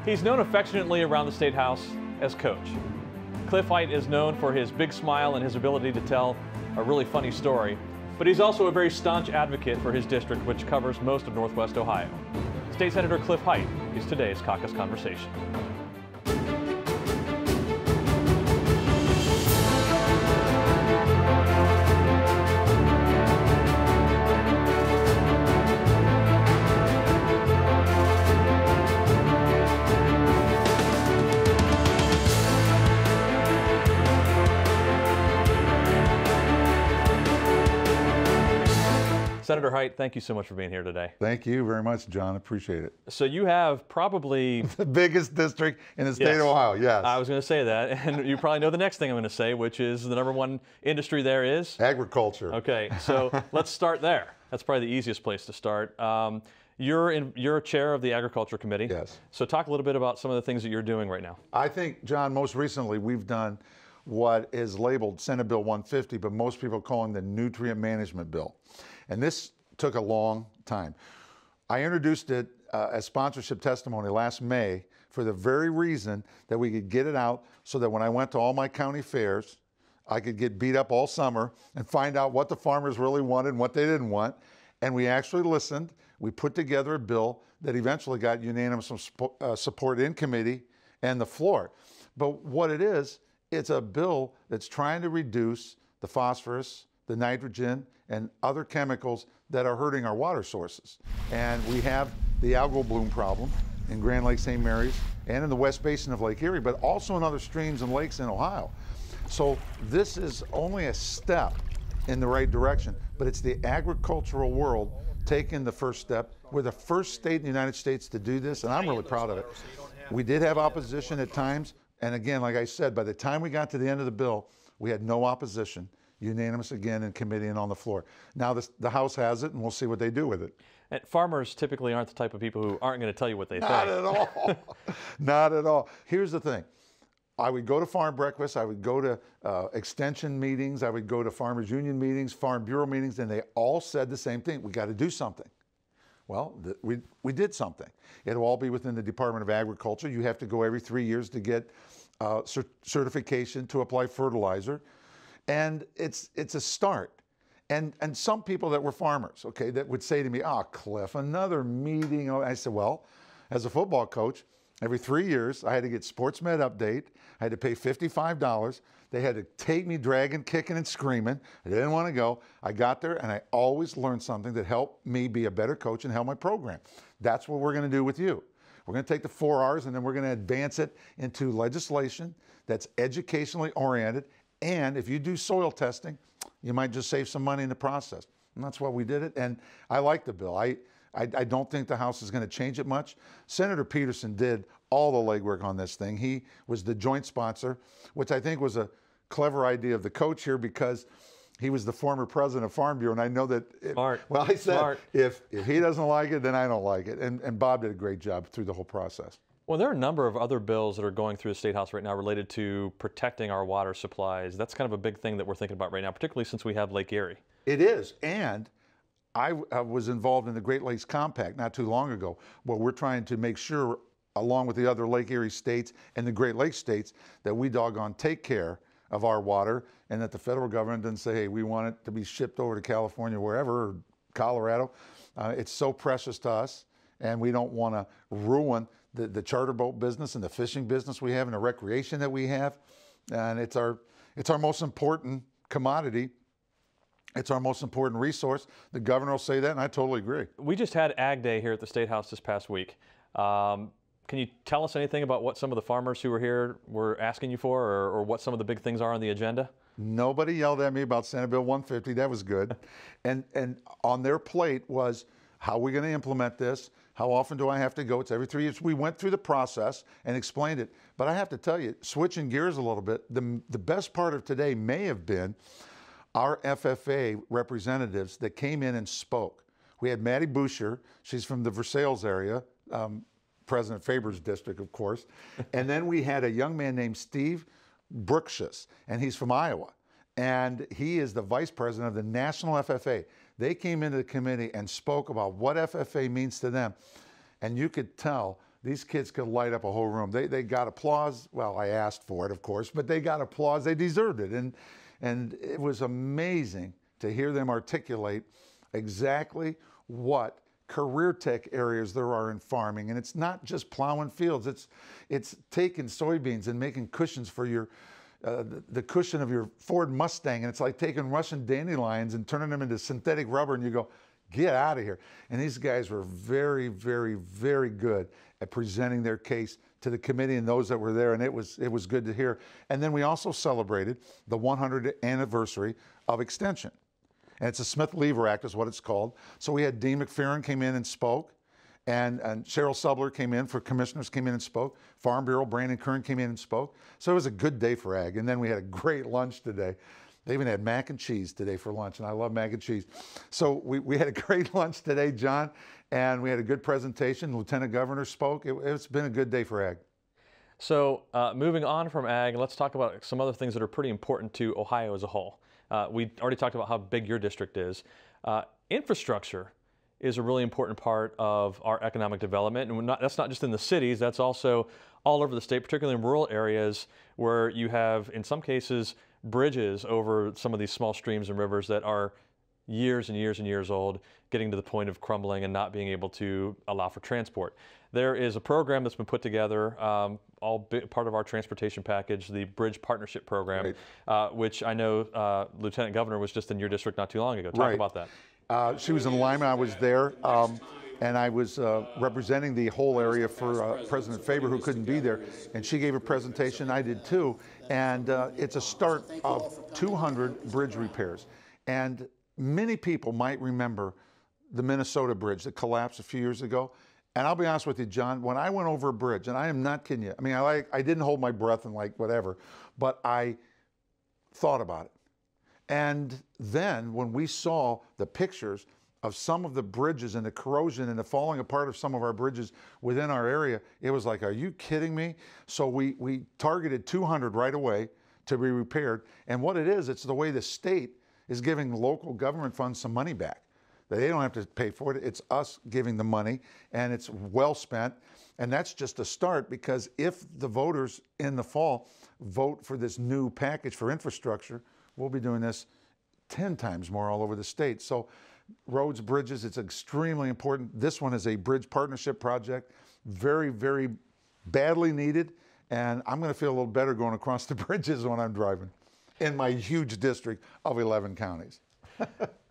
He's known affectionately around the State House as Coach. Cliff Hite is known for his big smile and his ability to tell a really funny story, but he's also a very staunch advocate for his district, which covers most of Northwest Ohio. State Senator Cliff Hite is today's Caucus Conversation. Senator Hite, thank you so much for being here today. Thank you very much, John. Appreciate it. So you have probably the biggest district in the state of Ohio, yes. I was going to say that, and you probably know the next thing I'm going to say, which is the #1 industry there is? Agriculture. Okay, so let's start there. That's probably the easiest place to start. You're chair of the Agriculture Committee. Yes. So talk a little bit about some of the things that you're doing right now. I think, John, most recently we've done what is labeled Senate Bill 150, but most people call it the Nutrient Management Bill. And this took a long time. I introduced it as sponsorship testimony last May for the very reason that we could get it out so that when I went to all my county fairs, I could get beat up all summer and find out what the farmers really wanted and what they didn't want. And we actually listened. We put together a bill that eventually got unanimous support in committee and the floor. But what it is, it's a bill that's trying to reduce the phosphorus, the nitrogen, and other chemicals that are hurting our water sources. And we have the algal bloom problem in Grand Lake St. Mary's and in the West Basin of Lake Erie, but also in other streams and lakes in Ohio. So this is only a step in the right direction, but it's the agricultural world taking the first step. We're the first state in the United States to do this, and I'm really proud of it. We did have opposition at times, and again, like I said, by the time we got to the end of the bill, we had no opposition. Unanimous again in committee and on the floor. Now the House has it, and we'll see what they do with it. And farmers typically aren't the type of people who aren't going to tell you what they think. Not at all. Not at all. Here's the thing. I would go to farm breakfasts. I would go to extension meetings. I would go to farmers union meetings, farm bureau meetings, and they all said the same thing. We got to do something. Well, we did something. It'll all be within the Department of Agriculture. You have to go every 3 years to get certification to apply fertilizer. And it's a start. And some people that were farmers, okay, that would say to me, "Oh, Cliff, another meeting." I said, well, as a football coach, every 3 years, I had to get sports med update. I had to pay $55. They had to take me dragging, kicking, and screaming. I didn't want to go. I got there, and I always learned something that helped me be a better coach and help my program. That's what we're going to do with you. We're going to take the 4 R's, and then we're going to advance it into legislation that's educationally oriented. And if you do soil testing, you might just save some money in the process. And that's why we did it. And I like the bill. I don't think the House is going to change it much. Senator Peterson did all the legwork on this thing. He was the joint sponsor, which I think was a clever idea of the coach here because he was the former president of Farm Bureau. And I know that, Smart. Well, I said, Smart. if he doesn't like it, then I don't like it. And Bob did a great job through the whole process. Well, there are a number of other bills that are going through the State House right now related to protecting our water supplies. That's kind of a big thing that we're thinking about right now, particularly since we have Lake Erie. It is. And I was involved in the Great Lakes Compact not too long ago, where we're trying to make sure, along with the other Lake Erie states and the Great Lakes states, that we doggone take care of our water and that the federal government doesn't say, hey, we want it to be shipped over to California, wherever, or Colorado. It's so precious to us, and we don't want to ruin the charter boat business and the fishing business we have and the recreation that we have. And it's our most important commodity. It's our most important resource. The governor will say that, and I totally agree. We just had Ag Day here at the State House this past week. Can you tell us anything about what some of the farmers who were here were asking you for, or what some of the big things are on the agenda? Nobody yelled at me about Senate Bill 150. That was good. And on their plate was, how are we going to implement this? How often do I have to go? It's every 3 years. We went through the process and explained it. But I have to tell you, switching gears a little bit, the best part of today may have been our FFA representatives that came in and spoke. We had Maddie Boucher. She's from the Versailles area, President Faber's district, of course. And then we had a young man named Steve Brookshius, and he's from Iowa. And he is the vice president of the National FFA. They came into the committee and spoke about what FFA means to them. And you could tell these kids could light up a whole room. They got applause. Well, I asked for it, of course, but they got applause. They deserved it. And it was amazing to hear them articulate exactly what career tech areas there are in farming. And it's not just plowing fields. It's taking soybeans and making cushions for your the cushion of your Ford Mustang, and it's like taking Russian dandelions and turning them into synthetic rubber, and you go, get out of here. And these guys were very, very, very good at presenting their case to the committee and those that were there, and it was good to hear. And then we also celebrated the 100th anniversary of Extension. And it's a Smith-Lever Act is what it's called. So we had Dean McPherson came in and spoke, and Cheryl Subler came in for commissioners, came in and spoke. Farm Bureau, Brandon Kern came in and spoke. So it was a good day for ag. And then we had a great lunch today. They even had mac and cheese today for lunch, and I love mac and cheese. So we had a great lunch today, John, and we had a good presentation. The Lieutenant Governor spoke. It's been a good day for ag. So moving on from ag, let's talk about some other things that are pretty important to Ohio as a whole. We already talked about how big your district is. Infrastructure is a really important part of our economic development, and that's not just in the cities, that's also all over the state, particularly in rural areas where you have, in some cases, bridges over some of these small streams and rivers that are years and years and years old, getting to the point of crumbling and not being able to allow for transport. There is a program that's been put together, part of our transportation package, the Bridge Partnership Program, right, which I know Lieutenant Governor was just in your district not too long ago. Talk about that. She was in Lima, I was there, and I was representing the whole area for President Faber, who couldn't be there, and she gave a presentation, I did too, and it's a start of 200 bridge repairs. And many people might remember the Minnesota bridge that collapsed a few years ago. And I'll be honest with you, John, when I went over a bridge, and I am not kidding you, I mean, I didn't hold my breath and like whatever, but I thought about it. And then when we saw the pictures of some of the bridges and the corrosion and the falling apart of some of our bridges within our area, it was like, are you kidding me? So we targeted 200 right away to be repaired. And what it is, it's the way the state is giving local government funds some money back. They don't have to pay for it. It's us giving the money, and it's well spent. And that's just a start, because if the voters in the fall vote for this new package for infrastructure, we'll be doing this 10 times more all over the state. So roads, bridges, it's extremely important. This one is a bridge partnership project, very, very badly needed. And I'm going to feel a little better going across the bridges when I'm driving in my huge district of 11 counties.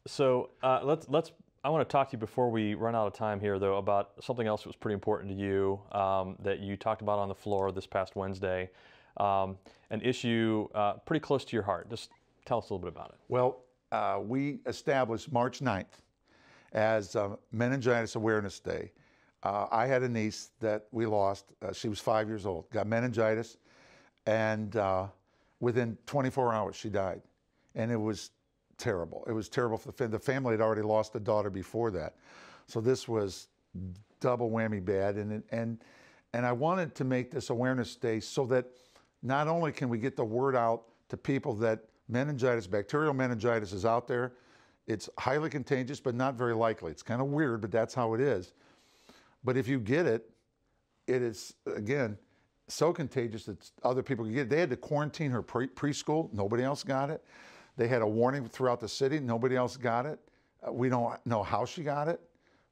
So I want to talk to you before we run out of time here, though, about something else that was pretty important to you that you talked about on the floor this past Wednesday, an issue pretty close to your heart. Just tell us a little bit about it. Well, we established March 9th as Meningitis Awareness Day. I had a niece that we lost. She was 5 years old, got meningitis, and within 24 hours she died. And it was terrible. It was terrible for the family. Had already lost a daughter before that. So this was double whammy bad. And I wanted to make this Awareness Day so that not only can we get the word out to people that meningitis, bacterial meningitis is out there. It's highly contagious, but not very likely. It's kind of weird, but that's how it is. But if you get it, it is, again, so contagious that other people can get it. They had to quarantine her preschool. Nobody else got it. They had a warning throughout the city. Nobody else got it. We don't know how she got it,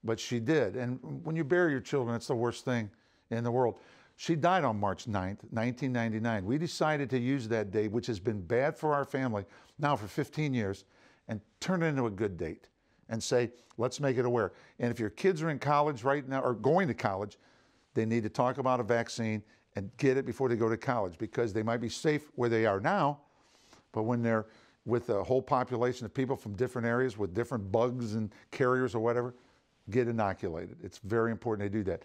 but she did. And when you bury your children, it's the worst thing in the world. She died on March 9th, 1999. We decided to use that day, which has been bad for our family now for 15 years, and turn it into a good date and say, let's make it aware. And if your kids are in college right now or going to college, they need to talk about a vaccine and get it before they go to college, because they might be safe where they are now, but when they're with a whole population of people from different areas with different bugs and carriers or whatever, get inoculated. It's very important they do that.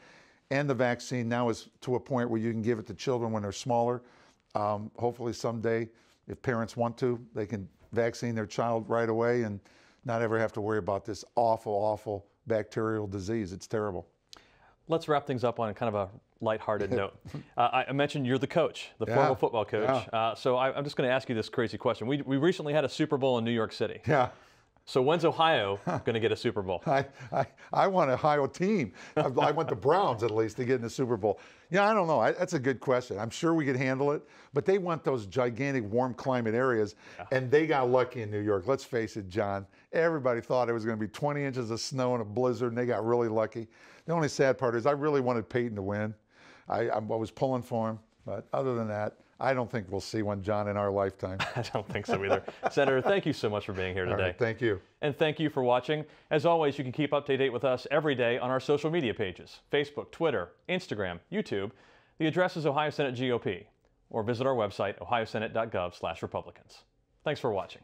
And the vaccine now is to a point where you can give it to children when they're smaller. Hopefully someday, if parents want to, they can vaccine their child right away and not ever have to worry about this awful, awful bacterial disease. It's terrible. Let's wrap things up on kind of a lighthearted note. I mentioned you're the coach, the former football coach. So I'm just going to ask you this crazy question. We recently had a Super Bowl in New York City. Yeah. So when's Ohio going to get a Super Bowl? I want an Ohio team. I want the Browns at least to get in the Super Bowl. Yeah, I don't know. That's a good question. I'm sure we could handle it, but they want those gigantic warm climate areas, and they got lucky in New York. Let's face it, John. Everybody thought it was going to be 20 inches of snow and a blizzard, and they got really lucky. The only sad part is I really wanted Peyton to win. I was pulling for him, but other than that, I don't think we'll see one, John, in our lifetime. I don't think so either. Senator, thank you so much for being here today. All right, thank you. And thank you for watching. As always, you can keep up to date with us every day on our social media pages, Facebook, Twitter, Instagram, YouTube. The address is Ohio Senate GOP, or visit our website, ohiosenate.gov/Republicans. Thanks for watching.